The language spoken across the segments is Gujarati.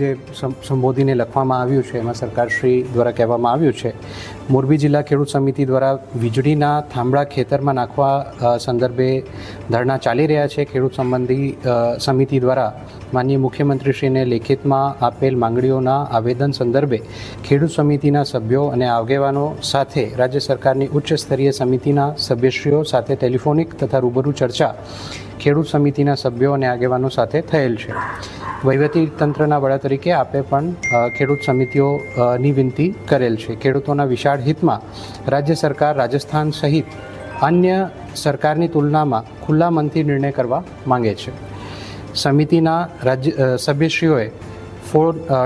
જે સંબોધીને લખવામાં આવ્યું છે એમાં સરકારશ્રી દ્વારા કહેવામાં આવ્યું છે મોરબી જિલ્લા ખેડૂત સમિતિ દ્વારા વીજળીના થાંભળા ખેતરમાં નાખવા સંદર્ભે ધરણા ચાલી રહ્યા છે। ખેડૂત સંબંધી સમિતિ દ્વારા માનનીય મુખ્યમંત્રીશ્રીને લેખિતમાં આપેલ માંગણીઓના આવેદન સંદર્ભે ખેડૂત સમિતિના સભ્યો અને આગેવાનો સાથે રાજ્ય સરકારની ઉચ્ચ સ્તરીય સમિતિના સભ્યશ્રીઓ સાથે ટેલિફોનિક તથા રૂબરૂ ચર્ચા ખેડૂત સમિતિના સભ્યો અને આગેવાનો સાથે થયેલ છે। વહીવટી તંત્રના વડા તરીકે આપે પણ ખેડૂત સમિતિઓની વિનંતી કરેલ છે। ખેડૂતોના વિશાળ હિતમાં રાજ્ય સરકાર રાજસ્થાન સહિત અન્ય સરકારની તુલનામાં ખુલ્લા મનથી નિર્ણય કરવા માંગે છે। સમિતિના સભ્યશ્રીઓએ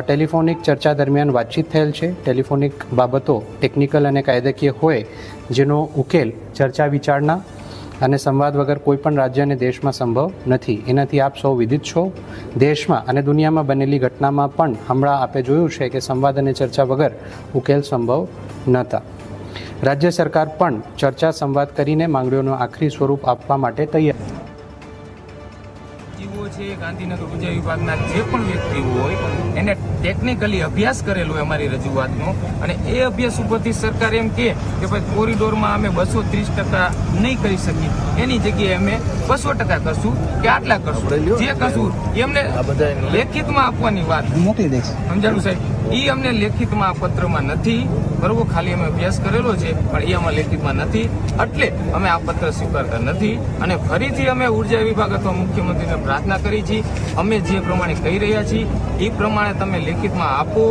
ટેલિફોનિક ચર્ચા દરમિયાન વાતચીત થયેલ છે। ટેલિફોનિક બાબતો ટેકનિકલ અને કાયદાકીય હોય જેનો ઉકેલ ચર્ચા વિચારણા અને સંવાદ વગર કોઈપણ રાજ્ય અને દેશમાં સંભવ નથી। એનાથી આપ સૌ વિદિત છો। દેશમાં અને દુનિયામાં બનેલી ઘટનામાં પણ હમણાં આપે જોયું છે કે સંવાદ અને ચર્ચા વગર ઉકેલ સંભવ નહોતા। રાજ્ય સરકાર પણ ચર્ચા સંવાદ કરીને માંગણીઓનું આખરી સ્વરૂપ આપવા માટે તૈયાર છે। ગાંધીનગર ઉર્જા વિભાગના જે પણ વ્યક્તિ હોય એને ટેકનિકલી અભ્યાસ કરેલો હોય અમારી રજૂઆતનો, અને એ અભ્યાસ ઉપરથી સરકાર એમ કહે કે ભાઈ કોરિડોરમાં અમે 230% નહીં કરી શકીએ, એની જગ્યાએ અમે 200% કરશું કે આટલા કરશું, જે કરશું એમને લેખિતમાં આપવાની વાત મોકલી દઈશ। સમજાણું સાહેબ? એ અમને લેખિતમાં આ પત્રમાં નથી, બરોબર? ખાલી અમે અભ્યાસ કરેલો છે પણ એ આમાં લેખિતમાં નથી, એટલે અમે આ પત્ર સ્વીકારતા નથી। અને ફરીથી અમે ઉર્જા વિભાગ અથવા મુખ્યમંત્રીને પ્રાર્થના કરી છે, અમે જે પ્રમાણે કહી રહ્યા છીએ એ પ્રમાણે તમે લેખિતમાં આપો,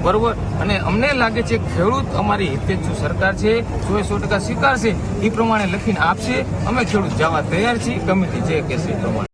બરોબર? અને અમને લાગે છે ખેડૂત અમારી હિતેચ્છુ સરકાર છે, 100% સ્વીકારશે, એ પ્રમાણે લખીને આપશે। અમે ખેડૂત જવા તૈયાર છીએ, કમિટી જે કહેશે એ પ્રમાણે।